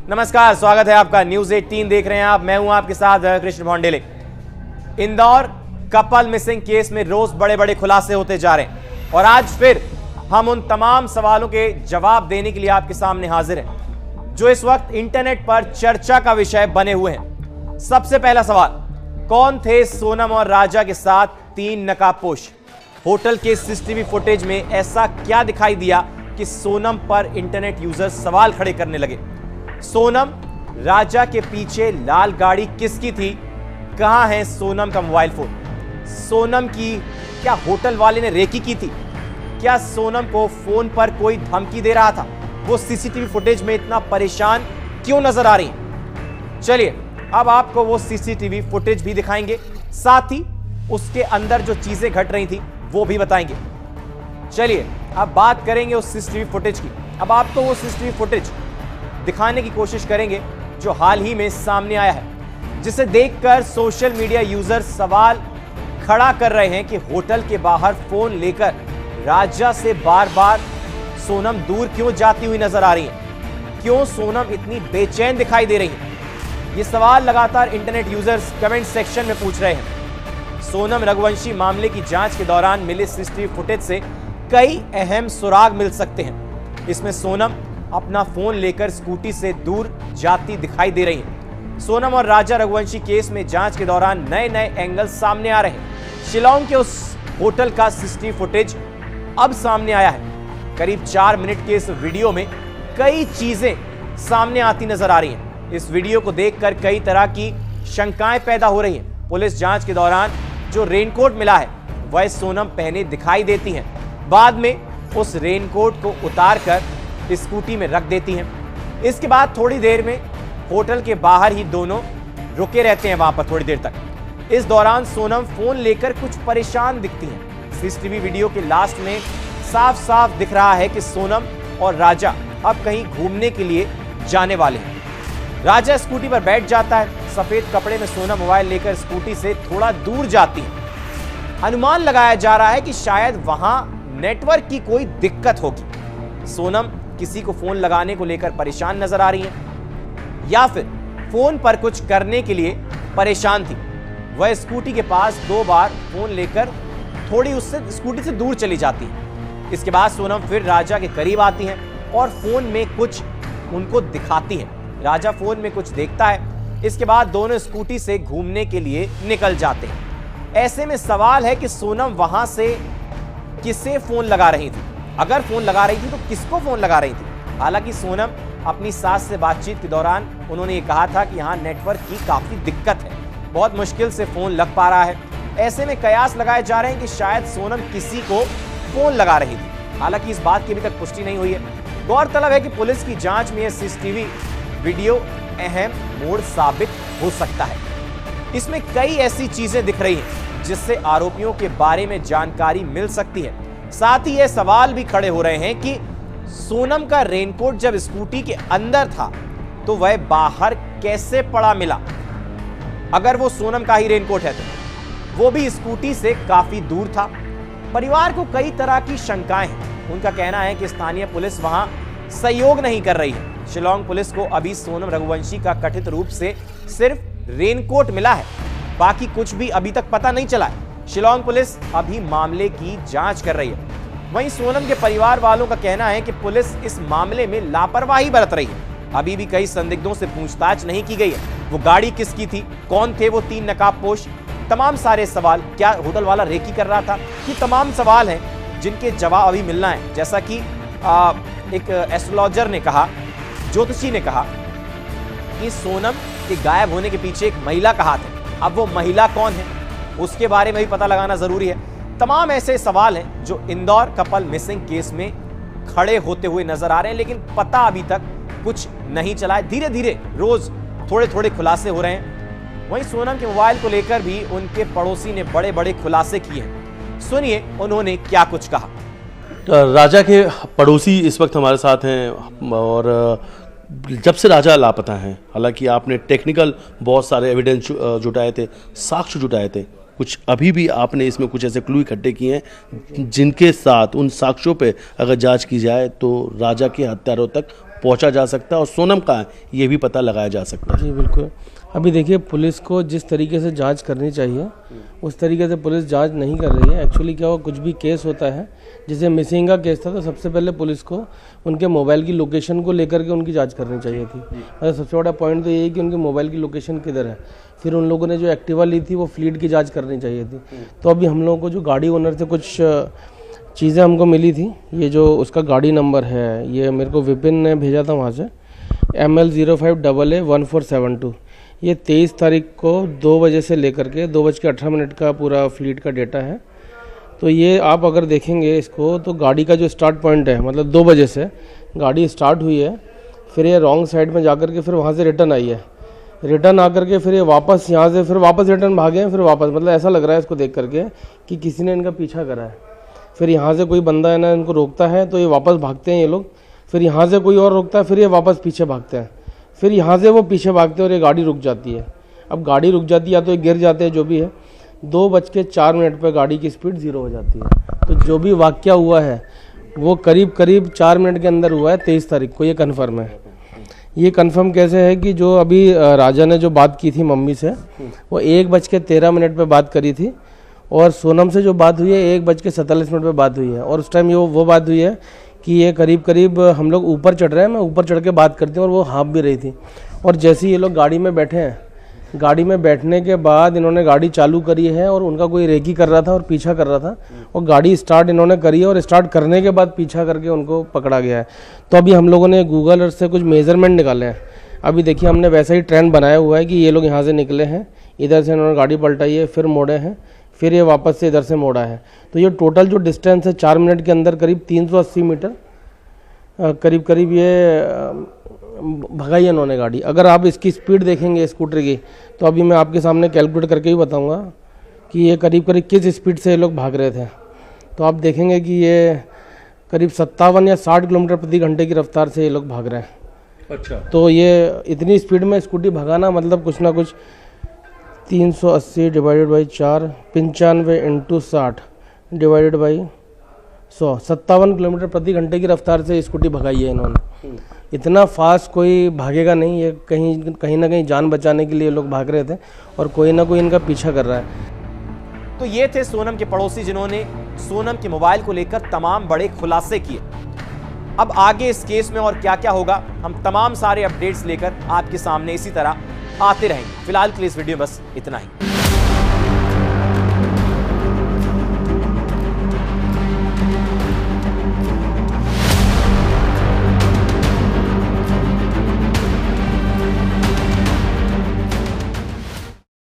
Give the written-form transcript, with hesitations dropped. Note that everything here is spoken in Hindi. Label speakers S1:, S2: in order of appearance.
S1: नमस्कार, स्वागत है आपका। न्यूज 18 देख रहे हैं आप। मैं हूं आपके साथ Krishna Bhondele. Indore couple missing case में रोज बड़े बड़े खुलासे होते जा रहे हैं और आज फिर हम उन तमाम सवालों के जवाब देने के लिए आपके सामने हाजिर हैं जो इस वक्त इंटरनेट पर चर्चा का विषय बने हुए हैं। सबसे पहला सवाल, कौन थे सोनम और राजा के साथ 3 नकाबपोश? होटल के सीसीटीवी फुटेज में ऐसा क्या दिखाई दिया कि सोनम पर इंटरनेट यूजर्स सवाल खड़े करने लगे? सोनम राजा के पीछे लाल गाड़ी किसकी थी? कहां है सोनम का मोबाइल फोन? सोनम की क्या होटल वाले ने रेकी की थी? क्या सोनम को फोन पर कोई धमकी दे रहा था? वो सीसीटीवी फुटेज में इतना परेशान क्यों नजर आ रही है? चलिए अब आपको वो सीसीटीवी फुटेज भी दिखाएंगे, साथ ही उसके अंदर जो चीजें घट रही थी वो भी बताएंगे। चलिए अब बात करेंगे उस सीसीटीवी फुटेज की। अब आपको वो सीसीटीवी फुटेज दिखाने की कोशिश करेंगे जो हाल ही में सामने आया है, जिसे देखकर सोशल मीडिया यूजर सवाल खड़ा कर रहे हैं कि होटल के बाहर फोन लेकर राजा से बार बार सोनम दूर क्यों जाती हुई नजर आ रही है? क्यों सोनम इतनी बेचैन दिखाई दे रही है? ये सवाल लगातार इंटरनेट यूजर्स कमेंट सेक्शन में पूछ रहे हैं। सोनम रघुवंशी मामले की जांच के दौरान मिले सीसीटीवी फुटेज से कई अहम सुराग मिल सकते हैं। इसमें सोनम अपना फोन लेकर स्कूटी से दूर जाती दिखाई दे रही है। सोनम और राजा रघुवंशी केस में जांच के दौरान नए नए एंगल सामने आ रहे हैं। शिलांग के उस होटल का सीसीटीवी फुटेज अब सामने आया है। करीब 4 मिनट के इस वीडियो में कई चीजें सामने आती नजर आ रही हैं। इस वीडियो को देखकर कई तरह की शंकाएं पैदा हो रही हैं। पुलिस जांच के दौरान जो रेनकोट मिला है वह सोनम पहने दिखाई देती हैं। बाद में उस रेनकोट को उतारकर स्कूटी में रख देती हैं। इसके बाद थोड़ी देर में होटल के बाहर ही दोनों रुके रहते हैं वहां पर थोड़ी देर तक। इस दौरान सोनम फोन लेकर कुछ परेशान दिखती हैं। सीसीटीवी वीडियो के लास्ट में साफ साफ दिख रहा है कि सोनम और राजा अब कहीं घूमने के लिए जाने वाले हैं। राजा स्कूटी पर बैठ जाता है। सफेद कपड़े में सोनम मोबाइल लेकर स्कूटी से थोड़ा दूर जाती है। अनुमान लगाया जा रहा है कि शायद वहां नेटवर्क की कोई दिक्कत होगी। सोनम किसी को फोन लगाने को लेकर परेशान नजर आ रही है या फिर फोन पर कुछ करने के लिए परेशान थी। वह स्कूटी के पास 2 बार फोन लेकर थोड़ी उससे स्कूटी से दूर चली जाती है। इसके बाद सोनम फिर राजा के करीब आती हैं और फोन में कुछ उनको दिखाती है। राजा फोन में कुछ देखता है। इसके बाद दोनों स्कूटी से घूमने के लिए निकल जाते हैं। ऐसे में सवाल है कि सोनम वहां से किसे फोन लगा रही थी? अगर फोन लगा रही थी तो किसको फोन लगा रही थी? हालांकि सोनम अपनी सास से बातचीत के दौरान उन्होंने ये कहा था कि यहाँ नेटवर्क की काफी दिक्कत है, बहुत मुश्किल से फोन लग पा रहा है। ऐसे में कयास लगाए जा रहे हैं कि शायद सोनम किसी को फोन लगा रही थी। हालांकि इस बात की अभी तक पुष्टि नहीं हुई है। गौरतलब है कि पुलिस की जांच में यह सीसीटीवी वीडियो अहम मोड़ साबित हो सकता है। इसमें कई ऐसी चीजें दिख रही हैं जिससे आरोपियों के बारे में जानकारी मिल सकती है। साथ ही यह सवाल भी खड़े हो रहे हैं कि सोनम का रेनकोट जब स्कूटी के अंदर था तो वह बाहर कैसे पड़ा मिला? अगर वो सोनम का ही रेनकोट है तो वो भी स्कूटी से काफी दूर था। परिवार को कई तरह की शंकाएं हैं। उनका कहना है कि स्थानीय पुलिस वहां सहयोग नहीं कर रही है। शिलांग पुलिस को अभी सोनम रघुवंशी का कथित रूप से सिर्फ रेनकोट मिला है, बाकी कुछ भी अभी तक पता नहीं चला है। शिलांग पुलिस अभी मामले की जांच कर रही है। वहीं सोनम के परिवार वालों का कहना है कि पुलिस इस मामले में लापरवाही बरत रही है। अभी भी कई संदिग्धों से पूछताछ नहीं की गई है। वो गाड़ी किसकी थी? कौन थे वो 3 नकाबपोश? तमाम सारे सवाल, क्या होटल वाला रेकी कर रहा था? ये तमाम सवाल हैं जिनके जवाब अभी मिलना है। जैसा कि एक एस्ट्रोलॉजर ने कहा, ज्योतिषी ने कहा कि सोनम के गायब होने के पीछे एक महिला का हाथ है। अब वो महिला कौन है उसके बारे में भी पता लगाना जरूरी है। तमाम ऐसे सवाल हैं जो इंदौर कपल मिसिंग केस में खड़े होते हुए नजर आ रहे हैं, लेकिन पता अभी तक कुछ नहीं चला है। धीरे धीरे रोज थोड़े थोड़े खुलासे हो रहे हैं। वहीं सोनम के मोबाइल को लेकर भी उनके पड़ोसी ने बड़े बड़े खुलासे किए हैं। सुनिए उन्होंने क्या कुछ कहा।
S2: राजा के पड़ोसी इस वक्त हमारे साथ हैं और जब से राजा लापता हैं, हालांकि आपने टेक्निकल बहुत सारे एविडेंस जुटाए थे, साक्ष्य जुटाए थे, कुछ अभी भी आपने इसमें कुछ ऐसे क्लू इकट्ठे किए हैं जिनके साथ उन साक्ष्यों पे अगर जांच की जाए तो राजा के हत्यारों तक पहुंचा जा सकता है और सोनम कहाँ है ये भी पता लगाया जा सकता है।
S3: जी बिल्कुल। अभी देखिए, पुलिस को जिस तरीके से जांच करनी चाहिए उस तरीके से पुलिस जांच नहीं कर रही है। एक्चुअली क्या हुआ, कुछ भी केस होता है, जैसे मिसिंग का केस था, तो सबसे पहले पुलिस को उनके मोबाइल की लोकेशन को लेकर के उनकी जांच करनी चाहिए थी। मतलब सबसे बड़ा पॉइंट तो ये है कि उनके मोबाइल की लोकेशन किधर है। फिर उन लोगों ने जो एक्टिवा ली थी वो फ्लीट की जाँच करनी चाहिए थी। तो अभी हम लोगों को जो गाड़ी ओनर से कुछ चीज़ें हमको मिली थी, ये जो उसका गाड़ी नंबर है, ये मेरे को विपिन ने भेजा था वहाँ से, ML05AA1472। ये 23 तारीख को 2 बजे से लेकर के 2:18 का पूरा फ्लीट का डेटा है। तो ये आप अगर देखेंगे इसको, तो गाड़ी का जो स्टार्ट पॉइंट है, मतलब 2 बजे से गाड़ी स्टार्ट हुई है, फिर ये रॉन्ग साइड में जाकर के फिर वहाँ से रिटर्न आई है, रिटर्न आकर के फिर ये वापस यहाँ से फिर वापस रिटर्न भागे हैं, फिर वापस, मतलब ऐसा लग रहा है इसको देख करके कि किसी ने इनका पीछा करा है। फिर यहाँ से कोई बंदा है ना इनको रोकता है तो ये वापस भागते हैं ये लोग, फिर यहाँ से कोई और रोकता है, फिर ये वापस पीछे भागते हैं, फिर यहाँ से वो पीछे भागते हैं और ये गाड़ी रुक जाती है। अब गाड़ी रुक जाती है या तो ये गिर जाते हैं, जो भी है। 2:04 पर गाड़ी की स्पीड 0 हो जाती है। तो जो भी वाकया हुआ है वो करीब 4 मिनट के अंदर हुआ है 23 तारीख को, ये कन्फर्म है। ये कन्फर्म कैसे है कि जो अभी राजा ने जो बात की थी मम्मी से, वो 1:13 पर बात करी थी, और सोनम से जो बात हुई है 1:47 पर बात हुई है। और उस टाइम ये वो बात हुई है कि ये करीब हम लोग ऊपर चढ़ रहे हैं, मैं ऊपर चढ़ के बात करती हूँ, और वो हाँफ भी रही थी। और जैसे ही ये लोग गाड़ी में बैठे हैं, गाड़ी में बैठने के बाद इन्होंने गाड़ी चालू करी है, और उनका कोई रेकी कर रहा था और पीछा कर रहा था, और गाड़ी स्टार्ट इन्होंने करी है, और स्टार्ट करने के बाद पीछा करके उनको पकड़ा गया है। तो अभी हम लोगों ने गूगल अर्थ से कुछ मेजरमेंट निकाले हैं। अभी देखिए, हमने वैसा ही ट्रेंड बनाया हुआ है कि ये लोग यहाँ से निकले हैं, इधर से इन्होंने गाड़ी पलटाई है, फिर मोड़े हैं, फिर ये वापस से इधर से मोड़ा है। तो ये टोटल जो डिस्टेंस है 4 मिनट के अंदर करीब 380 मीटर करीब ये भगाई है इन्होंने गाड़ी। अगर आप इसकी स्पीड देखेंगे स्कूटर की, तो अभी मैं आपके सामने कैलकुलेट करके ही बताऊंगा कि ये करीब किस स्पीड से ये लोग भाग रहे थे। तो आप देखेंगे कि ये करीब 57 या 60 किलोमीटर प्रति घंटे की रफ्तार से ये लोग भाग रहे हैं।
S2: अच्छा।
S3: तो ये इतनी स्पीड में स्कूटी भगाना, मतलब कुछ ना कुछ 380 divided by 4, 95 × 60 divided by 100, 57 kilometre प्रति घंटे की रफ्तार से स्कूटी भगाई है इन्होंने। इतना फास्ट कोई भागेगा नहीं, ये कहीं ना कहीं जान बचाने के लिए लोग भाग रहे थे, और कोई ना कोई इनका पीछा कर रहा है।
S1: तो ये थे सोनम के पड़ोसी, जिन्होंने सोनम के मोबाइल को लेकर तमाम बड़े खुलासे किए। अब आगे इस केस में और क्या क्या होगा, हम तमाम सारे अपडेट्स लेकर आपके सामने इसी तरह आते रहेंगे। फिलहाल के लिए इस वीडियो में बस इतना ही।